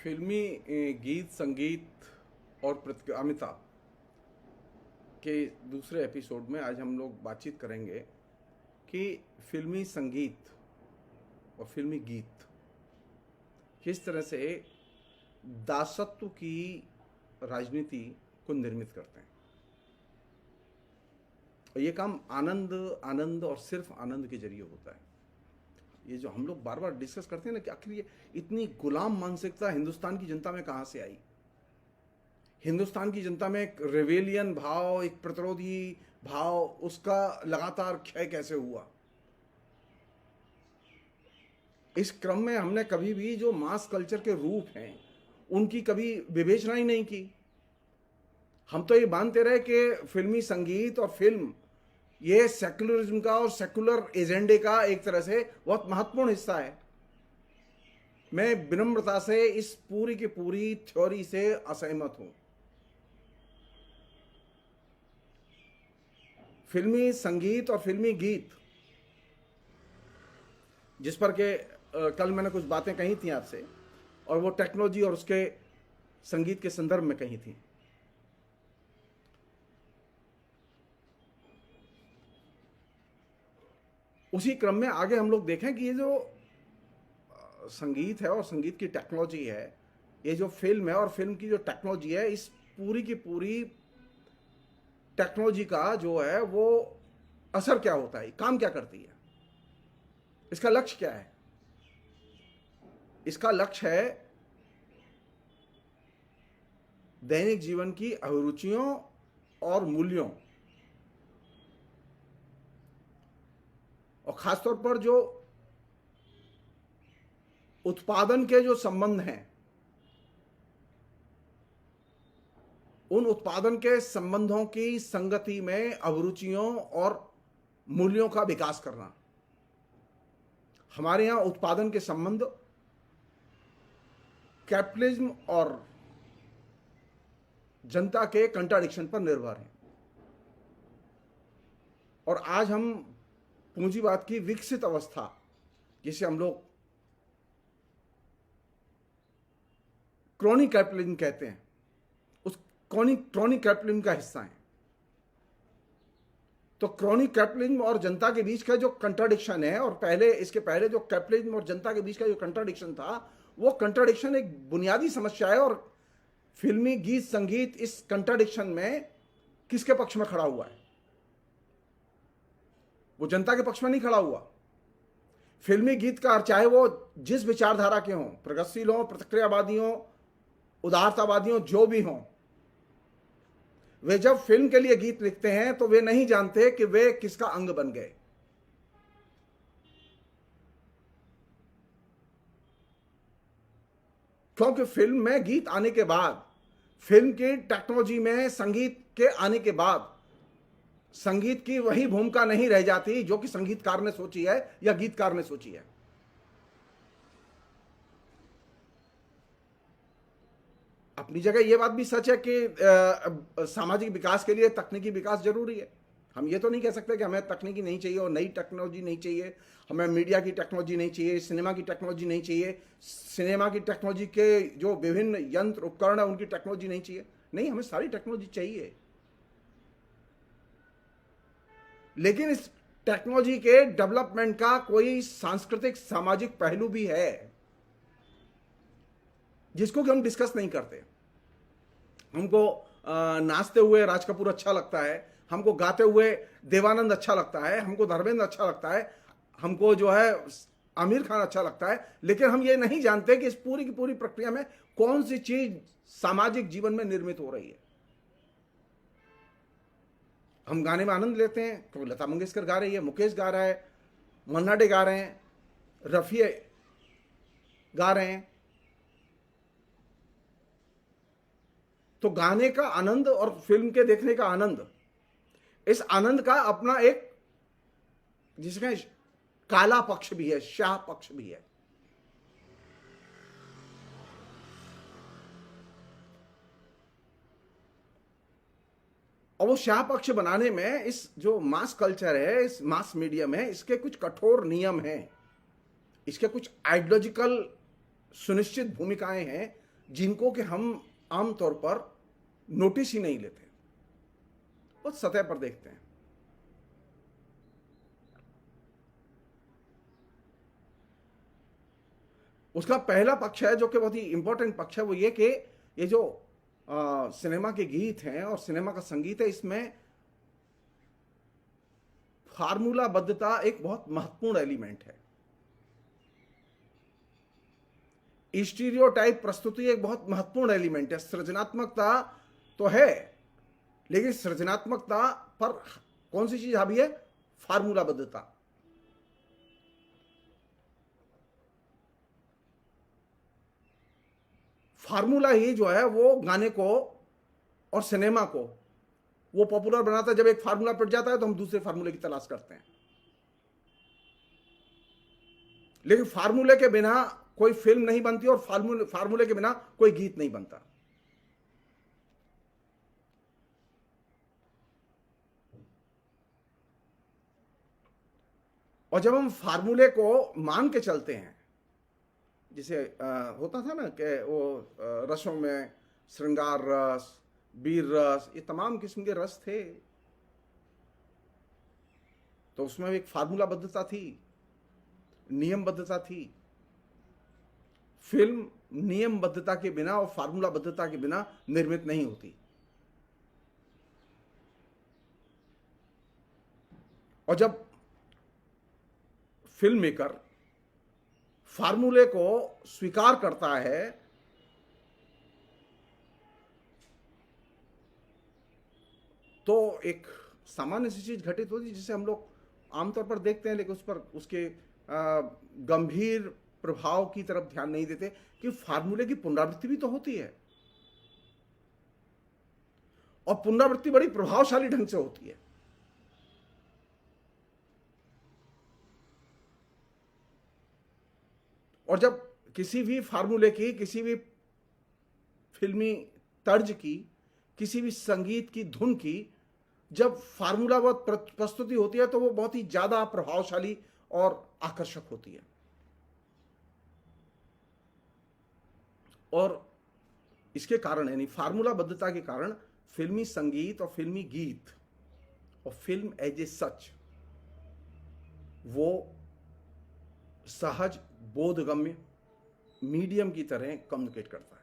फिल्मी गीत संगीत और प्रतिगामिता के दूसरे एपिसोड में आज हम लोग बातचीत करेंगे कि फिल्मी संगीत और फिल्मी गीत किस तरह से दासत्व की राजनीति को निर्मित करते हैं। और ये काम आनंद आनंद और सिर्फ आनंद के जरिए होता है। ये जो हम लोग बार बार डिस्कस करते हैं ना कि आखिर ये इतनी गुलाम मानसिकता हिंदुस्तान की जनता में कहाँ से आई। हिंदुस्तान की जनता में एक रेवेलियन भाव, एक प्रतिरोधी भाव, उसका लगातार क्षय कैसे हुआ। इस क्रम में हमने कभी भी जो मास कल्चर के रूप हैं उनकी कभी विवेचना ही नहीं की। हम तो ये मानते रहे कि फिल्मी संगीत और फिल्म ये सेक्युलरिज्म का और सेक्युलर एजेंडे का एक तरह से बहुत महत्वपूर्ण हिस्सा है। मैं विनम्रता से इस पूरी की पूरी थ्योरी से असहमत हूं। फिल्मी संगीत और फिल्मी गीत जिस पर के कल मैंने कुछ बातें कही थी आपसे, और वो टेक्नोलॉजी और उसके संगीत के संदर्भ में कही थी। उसी क्रम में आगे हम लोग देखें कि ये जो संगीत है और संगीत की टेक्नोलॉजी है, ये जो फिल्म है और फिल्म की जो टेक्नोलॉजी है, इस पूरी की पूरी टेक्नोलॉजी का जो है वो असर क्या होता है, काम क्या करती है, इसका लक्ष्य क्या है। इसका लक्ष्य है दैनिक जीवन की अभिरुचियों और मूल्यों, और खासतौर पर जो उत्पादन के जो संबंध हैं, उन उत्पादन के संबंधों की संगति में अभिरुचियों और मूल्यों का विकास करना। हमारे यहां उत्पादन के संबंध कैपिटलिज्म और जनता के कंट्राडिक्शन पर निर्भर हैं। और आज हम पूंजीवाद की विकसित अवस्था, जिसे हम लोग क्रॉनिक कैपिटलिज्म कहते हैं, उस क्रॉनिक कैपिटलिज्म का हिस्सा है। तो क्रॉनिक कैपिटलिज्म और जनता के बीच का जो कंट्राडिक्शन है, और इसके पहले जो कैपिटलिज्म और जनता के बीच का जो कंट्राडिक्शन था, वो कंट्राडिक्शन एक बुनियादी समस्या है। और फिल्मी गीत संगीत इस कंट्राडिक्शन में किसके पक्ष में खड़ा हुआ है? वो जनता के पक्ष में नहीं खड़ा हुआ। फिल्मी गीतकार चाहे वो जिस विचारधारा के हों, प्रगतिशील हों, प्रतिक्रियावादी हों, उदारतावादी हों, जो भी हों, वे जब फिल्म के लिए गीत लिखते हैं तो वे नहीं जानते कि वे किसका अंग बन गए। क्योंकि फिल्म में गीत आने के बाद, फिल्म की टेक्नोलॉजी में संगीत के आने के बाद, संगीत की वही भूमिका नहीं रह जाती जो कि संगीतकार ने सोची है या गीतकार ने सोची है। अपनी जगह यह बात भी सच है कि सामाजिक विकास के लिए तकनीकी विकास जरूरी है। हम ये तो नहीं कह सकते कि हमें तकनीकी नहीं चाहिए और नई टेक्नोलॉजी नहीं चाहिए, हमें मीडिया की टेक्नोलॉजी नहीं चाहिए, सिनेमा की टेक्नोलॉजी नहीं चाहिए, सिनेमा की टेक्नोलॉजी के जो विभिन्न यंत्र उपकरण है उनकी टेक्नोलॉजी नहीं चाहिए। नहीं, हमें सारी टेक्नोलॉजी चाहिए। लेकिन इस टेक्नोलॉजी के डेवलपमेंट का कोई सांस्कृतिक सामाजिक पहलू भी है जिसको कि हम डिस्कस नहीं करते। हमको नाचते हुए राज कपूर अच्छा लगता है, हमको गाते हुए देवानंद अच्छा लगता है, हमको धर्मेंद्र अच्छा लगता है, हमको जो है आमिर खान अच्छा लगता है, लेकिन हम ये नहीं जानते कि इस पूरी की पूरी प्रक्रिया में कौन सी चीज सामाजिक जीवन में निर्मित हो रही है। हम गाने में आनंद लेते हैं क्योंकि लता मंगेशकर गा रही है, मुकेश गा रहा है, मन्ना डे गा रहे हैं, रफी गा रहे हैं। तो गाने का आनंद और फिल्म के देखने का आनंद, इस आनंद का अपना एक जिसमें काला पक्ष भी है, शाह पक्ष भी है। और वो शाह पक्ष बनाने में इस जो मास कल्चर है, इस मास मीडिया में, इसके कुछ कठोर नियम हैं, इसके कुछ आइडियोलॉजिकल सुनिश्चित भूमिकाएं हैं जिनको कि हम आमतौर पर नोटिस ही नहीं लेते, बहुत सतह पर देखते हैं। उसका पहला पक्ष है जो कि बहुत ही इंपॉर्टेंट पक्ष है, वो ये कि ये जो सिनेमा के गीत हैं और सिनेमा का संगीत है, इसमें फार्मूलाबद्धता एक बहुत महत्वपूर्ण एलिमेंट है। स्टीरियोटाइप प्रस्तुति एक बहुत महत्वपूर्ण एलिमेंट है। सृजनात्मकता तो है, लेकिन सृजनात्मकता पर कौन सी चीज हावी है? फार्मूलाबद्धता। फार्मूला ही जो है वो गाने को और सिनेमा को वो पॉपुलर बनाता है। जब एक फार्मूला पिट जाता है तो हम दूसरे फार्मूले की तलाश करते हैं, लेकिन फार्मूले के बिना कोई फिल्म नहीं बनती और फार्मूले के बिना कोई गीत नहीं बनता। और जब हम फार्मूले को मान के चलते हैं, जैसे होता था ना कि वो रसों में श्रृंगार रस, वीर रस, ये तमाम किस्म के रस थे, तो उसमें एक फार्मूलाबद्धता थी, नियमबद्धता थी। फिल्म नियमबद्धता के बिना और फार्मूलाबद्धता के बिना निर्मित नहीं होती। और जब फिल्म मेकर फार्मूले को स्वीकार करता है तो एक सामान्य सी चीज घटित होती है जिसे हम लोग आमतौर पर देखते हैं, लेकिन उस पर उसके गंभीर प्रभाव की तरफ ध्यान नहीं देते कि फार्मूले की पुनरावृत्ति भी तो होती है, और पुनरावृत्ति बड़ी प्रभावशाली ढंग से होती है। और जब किसी भी फार्मूले की, किसी भी फिल्मी तर्ज की, किसी भी संगीत की धुन की जब फार्मूलाबद्ध प्रस्तुति होती है तो वो बहुत ही ज्यादा प्रभावशाली और आकर्षक होती है। और इसके कारण, यानी फार्मूलाबद्धता के कारण, फिल्मी संगीत और फिल्मी गीत और फिल्म एज ए सच वो सहज, बोधगम्य मीडियम की तरह कम्युनिकेट करता है।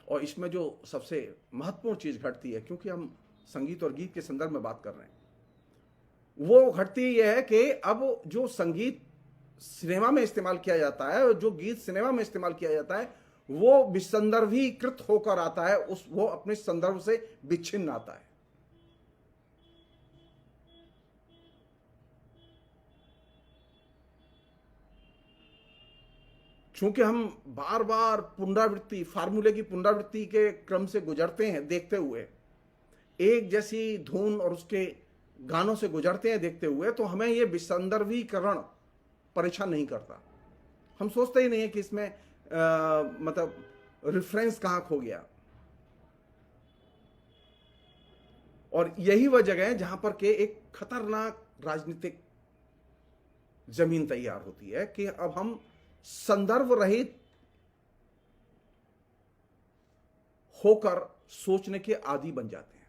और इसमें जो सबसे महत्वपूर्ण चीज घटती है, क्योंकि हम संगीत और गीत के संदर्भ में बात कर रहे हैं, वो घटती यह है कि अब जो संगीत सिनेमा में इस्तेमाल किया जाता है और जो गीत सिनेमा में इस्तेमाल किया जाता है वो विसंदर्भीकृत होकर आता है, वो अपने संदर्भ से विच्छिन्न आता है। चूंकि हम बार बार पुनरावृत्ति, फार्मूले की पुनरावृत्ति के क्रम से गुजरते हैं देखते हुए, एक जैसी धुन और उसके गानों से गुजरते हैं देखते हुए, तो हमें यह विसंदर्भीकरण परेशान नहीं करता। हम सोचते ही नहीं है कि इसमें मतलब रेफरेंस कहां खो गया। और यही वह जगह है जहां पर के एक खतरनाक राजनीतिक जमीन तैयार होती है कि अब हम संदर्भ रहित होकर सोचने के आदी बन जाते हैं।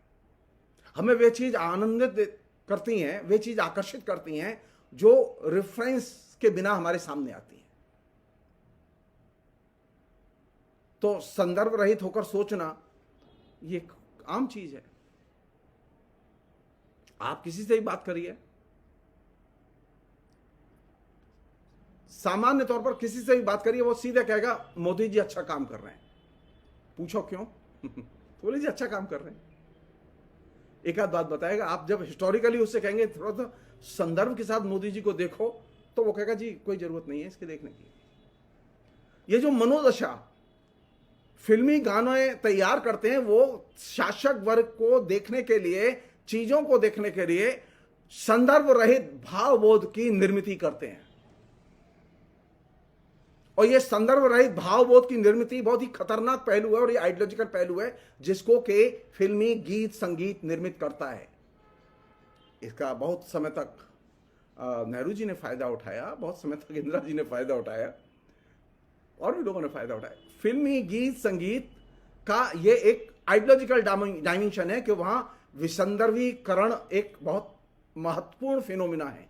हमें वे चीज आनंदित करती हैं, वे चीज आकर्षित करती हैं जो रेफरेंस के बिना हमारे सामने आती है। तो संदर्भ रहित होकर सोचना ये आम चीज है। आप किसी से ही बात करिए, सामान्य तौर पर किसी से भी बात करिए, वो सीधे कहेगा मोदी जी अच्छा काम कर रहे हैं। पूछो क्यों? बोले जी अच्छा काम कर रहे हैं। एक आध बात बताएगा। आप जब हिस्टोरिकली उससे कहेंगे थोड़ा सा संदर्भ के साथ मोदी जी को देखो, तो वो कहेगा जी कोई जरूरत नहीं है इसके देखने की। ये जो मनोदशा फिल्मी गाने तैयार करते हैं, वो शासक वर्ग को देखने के लिए, चीजों को देखने के लिए संदर्भ रहित भावबोध की निर्मित करते हैं। और ये संदर्भ रहित भावबोध की निर्मित बहुत ही खतरनाक पहलू है और ये आइडियोलॉजिकल पहलू है जिसको के फिल्मी गीत संगीत निर्मित करता है। इसका बहुत समय तक नेहरू जी ने फायदा उठाया, बहुत समय तक इंदिरा जी ने फायदा उठाया। और भी लोगों ने फायदा उठाया। फिल्मी गीत संगीत का ये एक आइडियोलॉजिकल डायमेंशन है कि वहां विसंदर्भीकरण एक बहुत महत्वपूर्ण फिनोमिना है,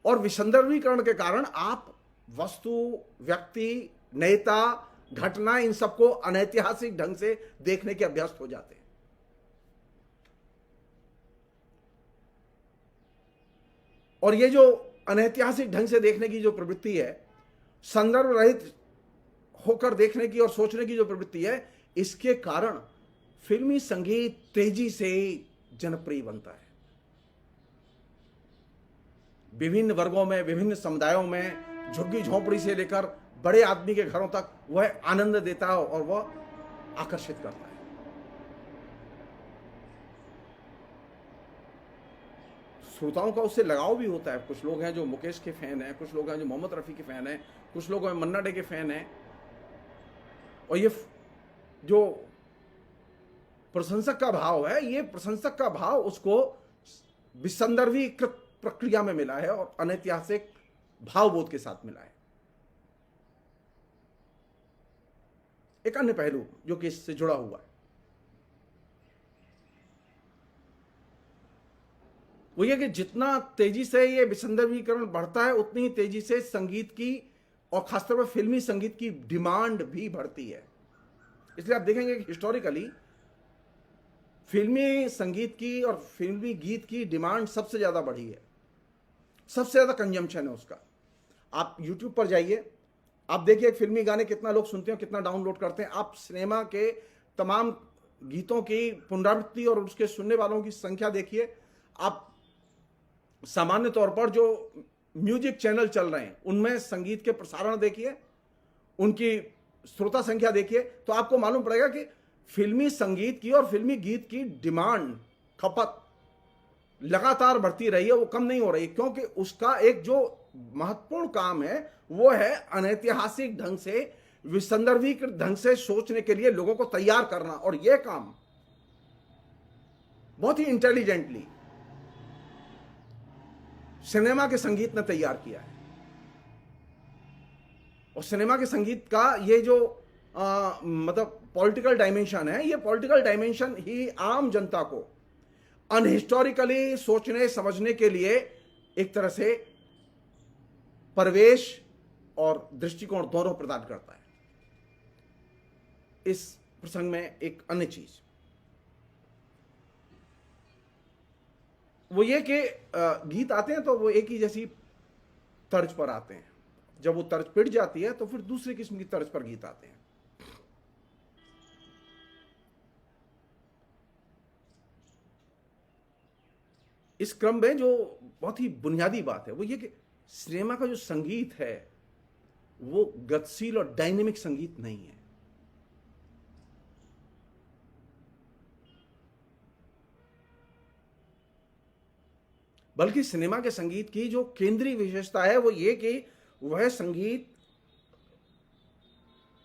और विसंदर्भीकरण के कारण आप वस्तु, व्यक्ति, नेता, घटना, इन सबको अनैतिहासिक ढंग से देखने के अभ्यस्त हो जाते हैं। और ये जो अनैतिहासिक ढंग से देखने की जो प्रवृत्ति है, संदर्भ रहित होकर देखने की और सोचने की जो प्रवृत्ति है, इसके कारण फिल्मी संगीत तेजी से जनप्रिय बनता है। विभिन्न वर्गों में, विभिन्न समुदायों में, झुग्गी झोंपड़ी से लेकर बड़े आदमी के घरों तक वह आनंद देता है और वह आकर्षित करता है। श्रोताओं का उससे लगाव भी होता है। कुछ लोग हैं जो मुकेश के फैन हैं, कुछ लोग हैं जो मोहम्मद रफ़ी के फैन हैं, कुछ लोग हैं मन्ना डे के फैन हैं, और ये जो प्रशंसक का भाव है, ये प्रशंसक का भाव उसको विसंदर्भीकृत प्रक्रिया में मिला है और अनैतिहासिक भावबोध के साथ मिला है। एक अन्य पहलू जो कि इससे जुड़ा हुआ है वो ये कि जितना तेजी से ये विसंदर्भीकरण बढ़ता है, उतनी ही तेजी से संगीत की और खासतौर पर फिल्मी संगीत की डिमांड भी बढ़ती है। इसलिए आप देखेंगे कि हिस्टोरिकली फिल्मी संगीत की और फिल्मी गीत की डिमांड सबसे ज़्यादा बढ़ी है, सबसे ज़्यादा कंजम्पशन है उसका। आप YouTube पर जाइए, आप देखिए फिल्मी गाने कितना लोग सुनते हैं, कितना डाउनलोड करते हैं। आप सिनेमा के तमाम गीतों की पुनरावृत्ति और उसके सुनने वालों की संख्या देखिए। आप सामान्य तौर पर जो म्यूजिक चैनल चल रहे हैं उनमें संगीत के प्रसारण देखिए, उनकी श्रोता संख्या देखिए, तो आपको मालूम पड़ेगा कि फिल्मी संगीत की और फिल्मी गीत की डिमांड, खपत लगातार बढ़ती रही है, वो कम नहीं हो रही, क्योंकि उसका एक जो महत्वपूर्ण काम है वो है अनैतिहासिक ढंग से, विसंदर्भीकृत ढंग से सोचने के लिए लोगों को तैयार करना। और यह काम बहुत ही इंटेलिजेंटली सिनेमा के संगीत ने तैयार किया है। और सिनेमा के संगीत का ये जो मतलब पॉलिटिकल डायमेंशन है, ये पॉलिटिकल डायमेंशन ही आम जनता को अनहिस्टोरिकली सोचने समझने के लिए एक तरह से परिवेश और दृष्टिकोण दोनों प्रदान करता है। इस प्रसंग में एक अन्य चीज वो ये कि गीत आते हैं तो वो एक ही जैसी तर्ज पर आते हैं। जब वो तर्ज पिट जाती है तो फिर दूसरी किस्म की तर्ज पर गीत आते हैं। इस क्रम में जो बहुत ही बुनियादी बात है वो ये कि सिनेमा का जो संगीत है वो गतिशील और डायनेमिक संगीत नहीं है। बल्कि सिनेमा के संगीत की जो केंद्रीय विशेषता है वो ये कि वह संगीत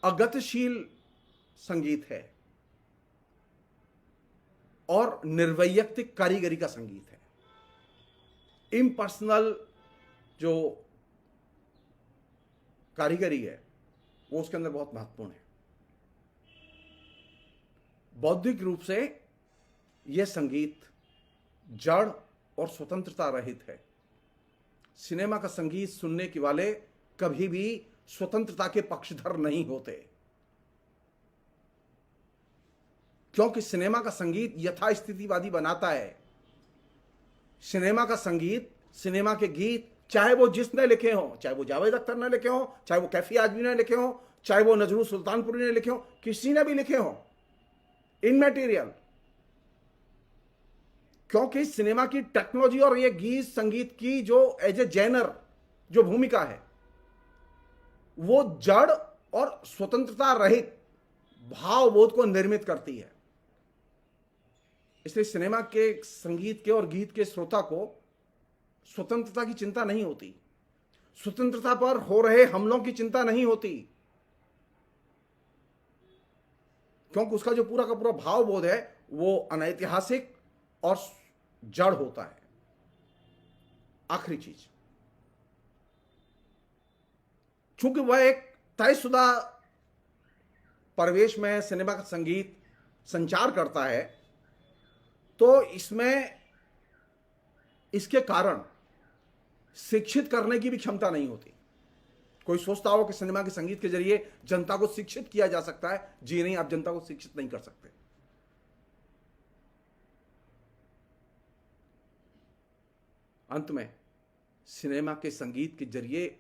अगतिशील संगीत है और निर्वैयक्तिक कारीगरी का संगीत है। इम्पर्सनल जो कारीगरी है वो उसके अंदर बहुत महत्वपूर्ण है। बौद्धिक रूप से यह संगीत जड़ और स्वतंत्रता रहित है। सिनेमा का संगीत सुनने के वाले कभी भी स्वतंत्रता के पक्षधर नहीं होते, क्योंकि सिनेमा का संगीत यथास्थितिवादी बनाता है। सिनेमा का संगीत, सिनेमा के गीत, चाहे वो जिसने लिखे हों, चाहे वो जावेद अख्तर ने लिखे हों, चाहे वो कैफी आजमी ने लिखे हों, चाहे वो नजरुल सुल्तानपुरी ने लिखे हों, किसी ने भी लिखे हों, इनमैटेरियल, क्योंकि सिनेमा की टेक्नोलॉजी और ये गीत संगीत की जो एज ए जेनर जो भूमिका है वो जड़ और स्वतंत्रता रहित भावबोध को निर्मित करती है। इसलिए सिनेमा के संगीत के और गीत के श्रोता को स्वतंत्रता की चिंता नहीं होती, स्वतंत्रता पर हो रहे हमलों की चिंता नहीं होती, क्योंकि उसका जो पूरा का पूरा भावबोध है वो अनैतिहासिक और जड़ होता है। आखिरी चीज, चूंकि वह एक तयशुदा परिवेश में सिनेमा का संगीत संचार करता है, तो इसमें इसके कारण शिक्षित करने की भी क्षमता नहीं होती। कोई सोचता हो कि सिनेमा के संगीत के जरिए जनता को शिक्षित किया जा सकता है। जी नहीं, आप जनता को शिक्षित नहीं कर सकते। अंत में सिनेमा के संगीत के जरिए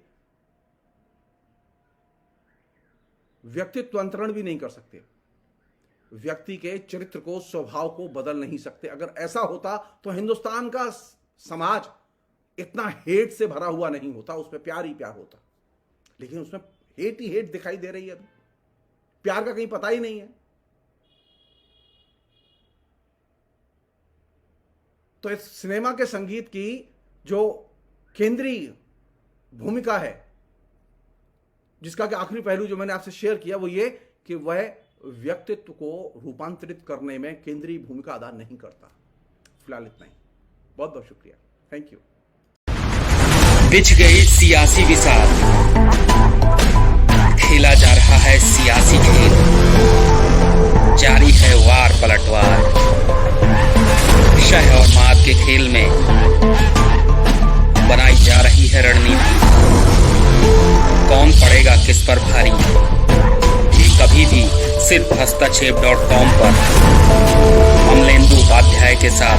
व्यक्तित्व अंतरण भी नहीं कर सकते, व्यक्ति के चरित्र को, स्वभाव को बदल नहीं सकते। अगर ऐसा होता तो हिंदुस्तान का समाज इतना हेट से भरा हुआ नहीं होता, उसमें प्यार ही प्यार होता। लेकिन उसमें हेट ही हेट दिखाई दे रही है, अभी प्यार का कहीं पता ही नहीं है। तो इस सिनेमा के संगीत की जो केंद्रीय भूमिका है, जिसका कि आखिरी पहलू जो मैंने आपसे शेयर किया वो ये कि वह व्यक्तित्व को रूपांतरित करने में केंद्रीय भूमिका अदा नहीं करता। फिलहाल इतना ही। बहुत बहुत शुक्रिया। Thank you. बिछ गई सियासी विसार, खेला जा रहा है सियासी खेल, जारी है वार पलटवार। शह और मात के खेल में बनाई जा रही है रणनीति। कौन पड़ेगा किस पर भारी, ये कभी भी सिर्फ हस्तक्षेप.com पर अमलेंदु उपाध्याय के साथ